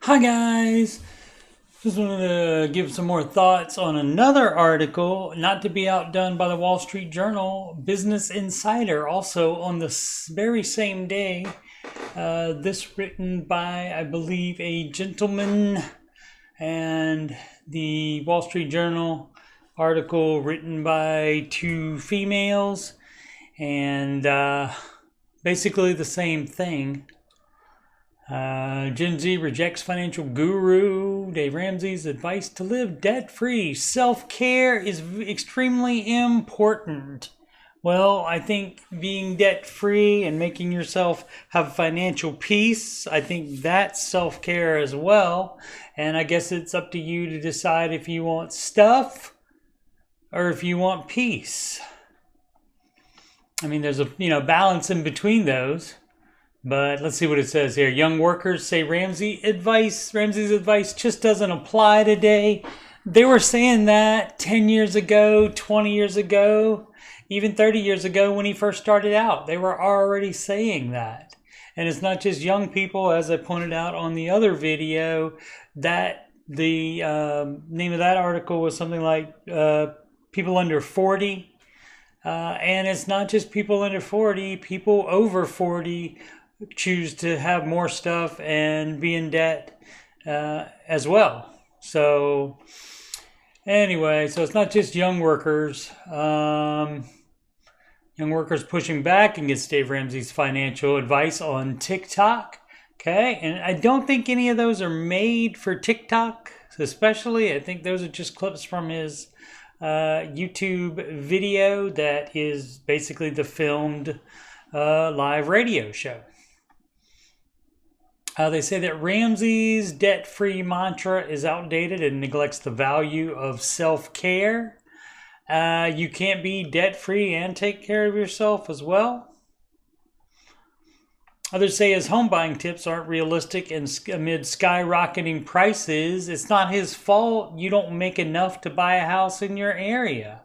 Hi guys! Just wanted to give some more thoughts on another article, not to be outdone by the Wall Street Journal, Business Insider, also on the very same day. This written by, I believe, a gentleman, and the Wall Street Journal article written by two females, and basically the same thing. Gen Z rejects financial guru Dave Ramsey's advice to live debt-free. Self-care is extremely important. Well, I think being debt-free and making yourself have financial peace, I think that's self-care as well. And I guess it's up to you to decide if you want stuff or if you want peace. I mean, there's a balance in between those. But let's see what it says here. Young workers say Ramsey's advice just doesn't apply today. They were saying that 10 years ago, 20 years ago, even 30 years ago when he first started out. They were already saying that. And it's not just young people, as I pointed out on the other video, that the name of that article was something like people under 40. And it's not just people under 40, people over 40 choose to have more stuff and be in debt as well. So anyway, so it's not just young workers. Young workers pushing back against Dave Ramsey's financial advice on TikTok. Okay, and I don't think any of those are made for TikTok, especially. I think those are just clips from his YouTube video that is basically the filmed live radio show. They say that Ramsey's debt-free mantra is outdated and neglects the value of self-care. You can't be debt-free and take care of yourself as well. Others say his home buying tips aren't realistic and amid skyrocketing prices. It's not his fault you don't make enough to buy a house in your area.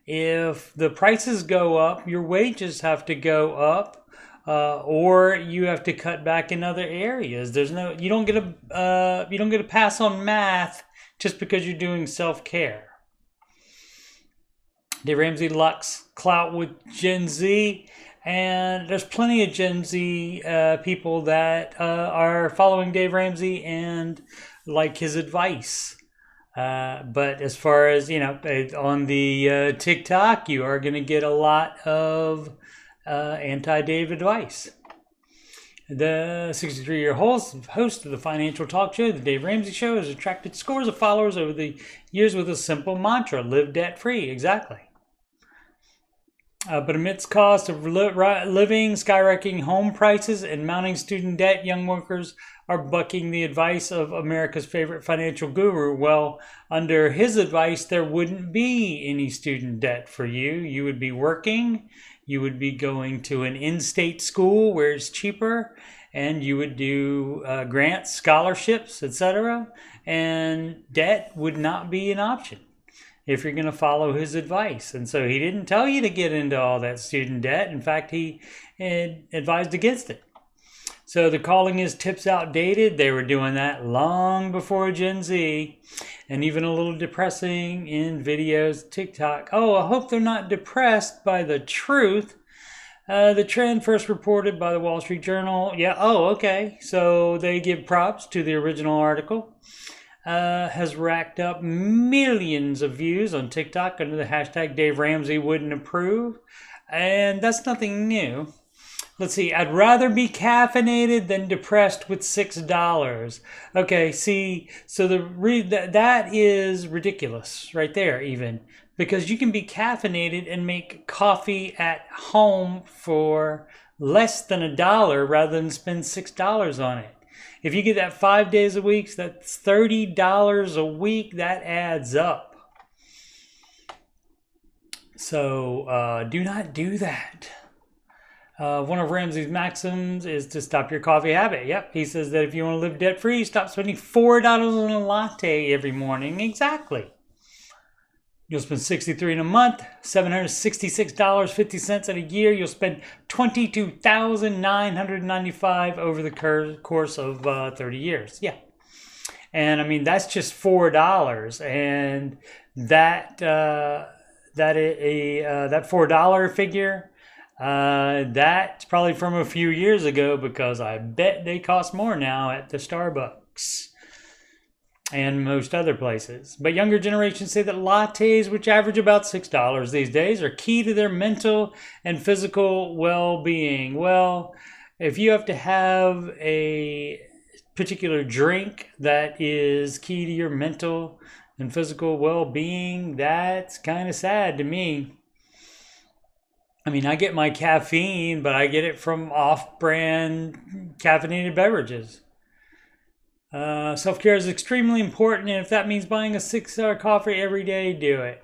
If the prices go up, your wages have to go up. Or you have to cut back in other areas. You don't get a pass on math just because you're doing self-care. Dave Ramsey locks clout with Gen Z, and there's plenty of Gen Z people that are following Dave Ramsey and like his advice. But as far as on the TikTok, you are going to get a lot of anti-Dave advice. The 63-year host of the financial talk show, The Dave Ramsey Show, has attracted scores of followers over the years with a simple mantra: live debt-free. Exactly. But amidst cost of living, skyrocketing home prices, and mounting student debt, young workers are bucking the advice of America's favorite financial guru. Well, under his advice, there wouldn't be any student debt for you. You would be working. You would be going to an in-state school where it's cheaper, and you would do grants, scholarships, etc. And debt would not be an option if you're going to follow his advice. And so he didn't tell you to get into all that student debt. In fact, he advised against it. So the calling his tips outdated. They were doing that long before Gen Z, and even a little depressing in videos, TikTok. Oh, I hope they're not depressed by the truth. The trend first reported by the Wall Street Journal. Yeah, oh, okay. So they give props to the original article. Has racked up millions of views on TikTok under the hashtag Dave Ramsey wouldn't approve. And that's nothing new. Let's see, I'd rather be caffeinated than depressed with $6. Okay, see, so that is ridiculous right there even. Because you can be caffeinated and make coffee at home for less than $1 rather than spend $6 on it. If you get that 5 days a week, that's $30 a week. That adds up. So do not do that. One of Ramsey's maxims is to stop your coffee habit. Yep, he says that if you want to live debt-free, stop spending $4 on a latte every morning. Exactly. You'll spend $63 in a month, $766.50 in a year. You'll spend $22,995 over the course of 30 years. Yeah. And I mean, that's just $4. And that that $4 figure, that's probably from a few years ago, because I bet they cost more now at the Starbucks and most other places. But younger generations say that lattes, which average about $6 these days, are key to their mental and physical well-being. Well, if you have to have a particular drink that is key to your mental and physical well-being, that's kind of sad to me. I mean, I get my caffeine, but I get it from off-brand caffeinated beverages. Self-care is extremely important, and if that means buying a $6 coffee every day, do it.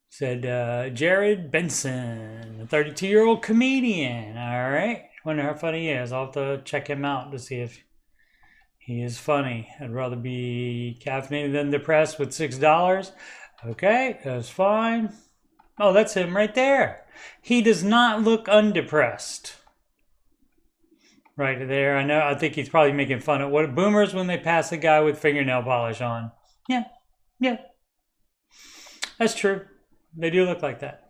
Said Jared Benson, a 32-year-old comedian. All right. Wonder how funny he is. I'll have to check him out to see if he is funny. I'd rather be caffeinated than depressed with $6. Okay, that's fine. Oh, that's him right there. He does not look undepressed. Right there. I know. I think he's probably making fun of what boomers when they pass a guy with fingernail polish on. Yeah. That's true. They do look like that.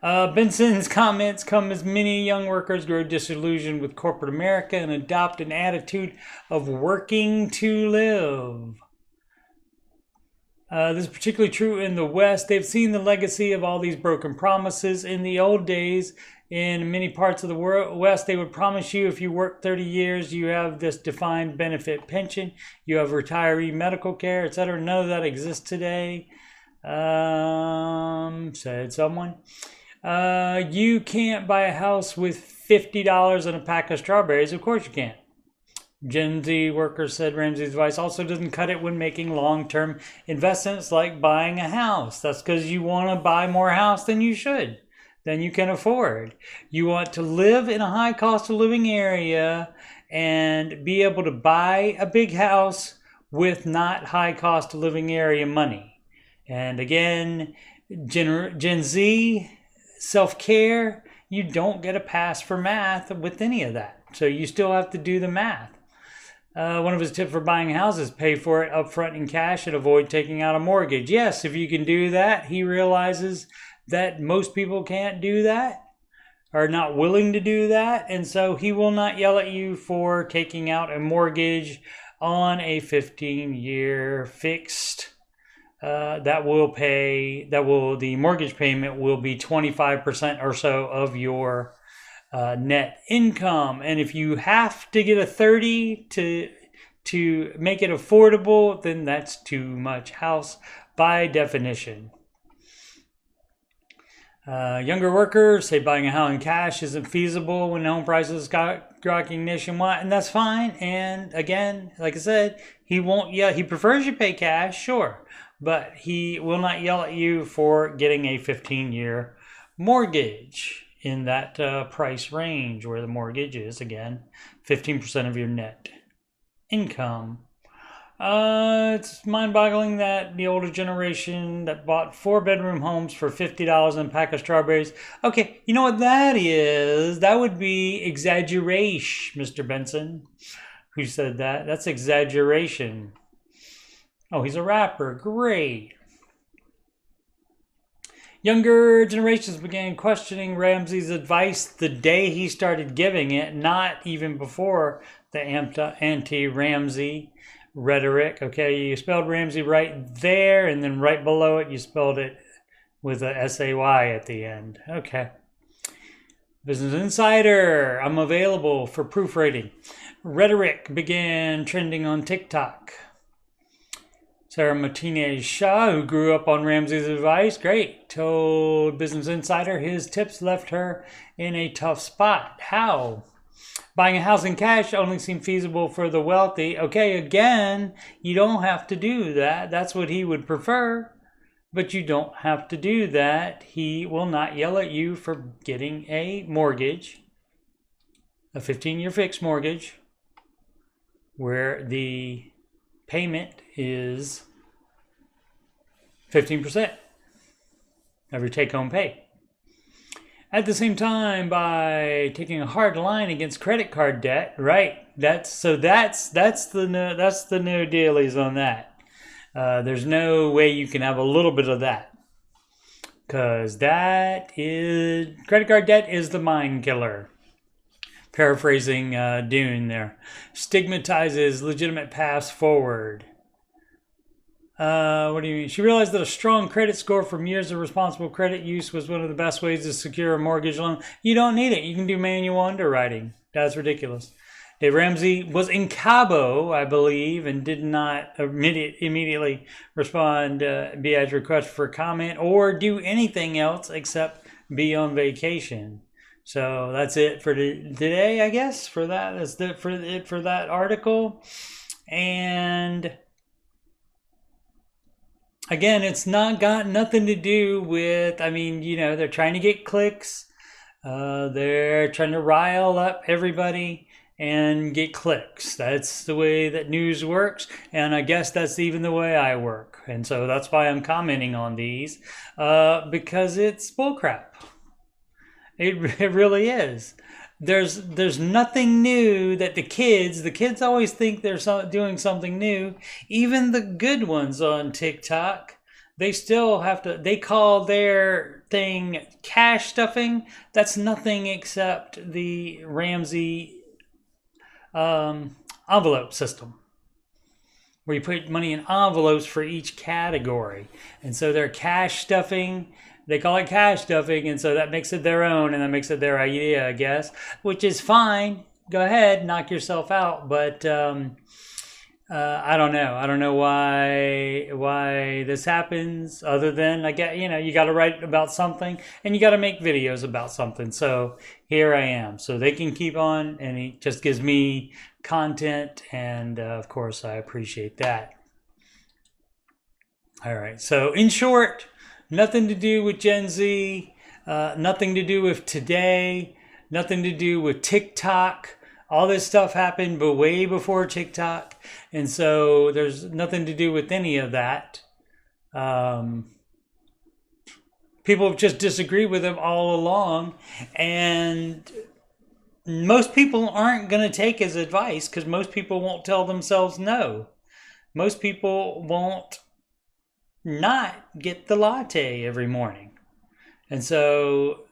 Benson's comments come as many young workers grow disillusioned with corporate America and adopt an attitude of working to live. This is particularly true in the West. They've seen the legacy of all these broken promises. In the old days, in many parts of the West, they would promise you if you work 30 years, you have this defined benefit pension, you have retiree medical care, etc. None of that exists today, said someone. You can't buy a house with $50 and a pack of strawberries. Of course you can't. Gen Z workers said Ramsey's advice also doesn't cut it when making long-term investments like buying a house. That's because you want to buy more house than you should, than you can afford. You want to live in a high cost of living area and be able to buy a big house with not high cost of living area money. And again, Gen Z, self-care, you don't get a pass for math with any of that. So you still have to do the math. One of his tips for buying a house is pay for it upfront in cash and avoid taking out a mortgage. Yes, if you can do that, he realizes that most people can't do that, are not willing to do that, and so he will not yell at you for taking out a mortgage on a 15-year fixed. The mortgage payment will be 25% or so of your net income. And if you have to get a 30 to make it affordable, then that's too much house by definition. Younger workers say buying a house in cash isn't feasible when home prices skyrocketing nationwide, and that's fine. And again, like I said, he prefers you pay cash, sure, but he will not yell at you for getting a 15-year mortgage in that price range where the mortgage is, again, 15% of your net income. It's mind-boggling that the older generation that bought 4-bedroom homes for $50 and a pack of strawberries. Okay, you know what that is? That would be exaggeration, Mr. Benson. Who said that? That's exaggeration. Oh, he's a rapper. Great. Younger generations began questioning Ramsey's advice the day he started giving it, not even before the anti-Ramsey rhetoric. Okay, you spelled Ramsey right there, and then right below it, you spelled it with a S-A-Y at the end. Okay. Business Insider, I'm available for proofreading. Rhetoric began trending on TikTok. Sarah Martinez Shaw, who grew up on Ramsey's advice, great, told Business Insider his tips left her in a tough spot. How? Buying a house in cash only seemed feasible for the wealthy. Okay, again, you don't have to do that. That's what he would prefer, but you don't have to do that. He will not yell at you for getting a mortgage, a 15-year fixed mortgage, where the payment is 15% of your take-home pay. At the same time, by taking a hard line against credit card debt, right? That's the no dealies on that. There's no way you can have a little bit of that, because that is credit card debt is the mind killer. Paraphrasing Dune there. Stigmatizes legitimate paths forward. What do you mean? She realized that a strong credit score from years of responsible credit use was one of the best ways to secure a mortgage loan. You don't need it. You can do manual underwriting. That's ridiculous. Dave Ramsey was in Cabo, I believe, and did not immediately respond Biag's request for comment or do anything else except be on vacation. So that's it for today, I guess, for that. That's it for that article. And again, it's not got nothing to do with, I mean, you know, they're trying to get clicks. They're trying to rile up everybody and get clicks. That's the way that news works. And I guess that's even the way I work. And so that's why I'm commenting on these, because it's bullcrap. It really is. There's nothing new that the kids always think they're doing something new. Even the good ones on TikTok, they still have to, they call their thing cash stuffing. That's nothing except the Ramsey envelope system, where you put money in envelopes for each category. And so they're cash stuffing. They call it cash stuffing, and so that makes it their own, and that makes it their idea, I guess, which is fine. Go ahead, knock yourself out. But I don't know. I don't know why this happens, other than I get, you know, you got to write about something and you got to make videos about something. So here I am. So they can keep on, and it just gives me content, and of course I appreciate that. All right. So in short, nothing to do with Gen Z, nothing to do with today, nothing to do with TikTok. All this stuff happened but way before TikTok. And so there's nothing to do with any of that. People have just disagreed with him all along. And most people aren't going to take his advice, because most people won't tell themselves no. Most people won't not get the latte every morning. And so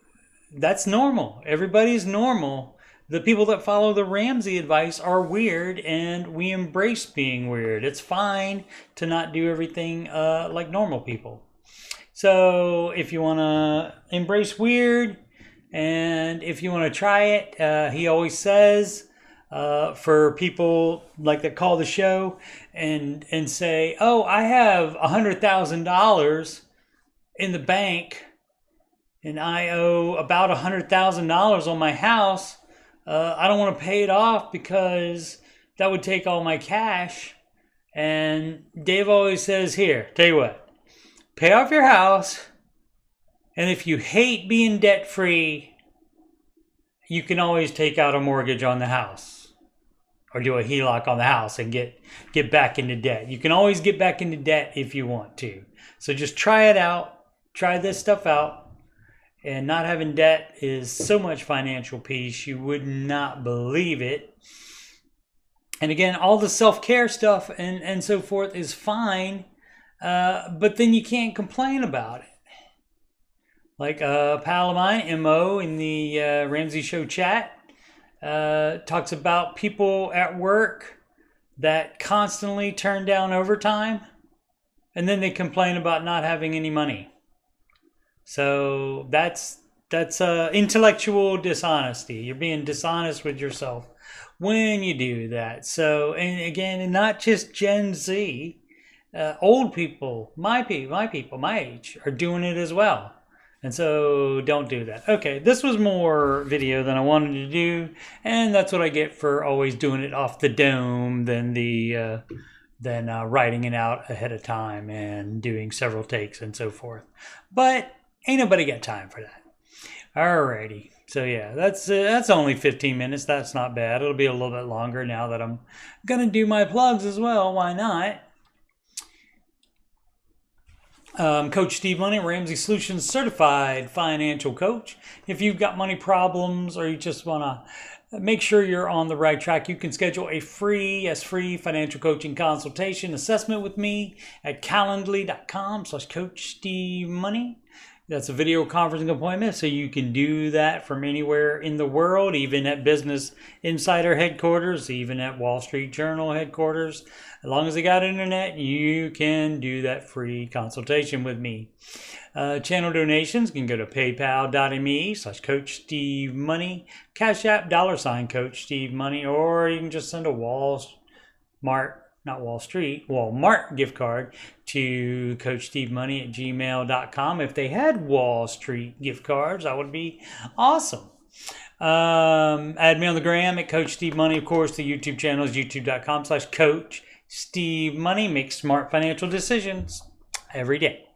that's normal. Everybody's normal. The people that follow the Ramsey advice are weird, and we embrace being weird. It's fine to not do everything like normal people. So if you want to embrace weird, and if you want to try it, he always says, for people like that call the show and say, oh, I have $100,000 in the bank and I owe about $100,000 on my house. I don't want to pay it off because that would take all my cash. And Dave always says, here, tell you what, pay off your house. And if you hate being debt free, you can always take out a mortgage on the house, or do a HELOC on the house and get back into debt. You can always get back into debt if you want to. So just try it out. Try this stuff out. And not having debt is so much financial peace. You would not believe it. And again, all the self-care stuff and so forth is fine. But then you can't complain about it. Like a pal of mine, MO, in the Ramsey Show chat, talks about people at work that constantly turn down overtime, and then they complain about not having any money. So that's intellectual dishonesty. You're being dishonest with yourself when you do that. So, and again, and not just Gen Z, old people, my people, my age, are doing it as well. And so don't do that. Okay, this was more video than I wanted to do, and that's what I get for always doing it off the dome than writing it out ahead of time and doing several takes and so forth. But ain't nobody got time for that. Alrighty. So yeah, that's only 15 minutes. That's not bad. It'll be a little bit longer now that I'm gonna do my plugs as well. Why not? Coach Steve Money, Ramsey Solutions certified financial coach. If you've got money problems or you just want to make sure you're on the right track, you can schedule a free financial coaching consultation assessment with me at calendly.com/coachstevemoney. That's a video conferencing appointment, so you can do that from anywhere in the world, even at Business Insider headquarters, even at Wall Street Journal headquarters. As long as they got internet, you can do that free consultation with me. Channel donations can go to paypal.me/coachstevemoney, CashApp $CoachSteveMoney, or you can just send a Walmart gift card to coachstevemoney@gmail.com. If they had Wall Street gift cards, that would be awesome. Add me on the gram at Coach Steve Money. Of course, the YouTube channel is youtube.com/Coach Steve Money. Make smart financial decisions every day.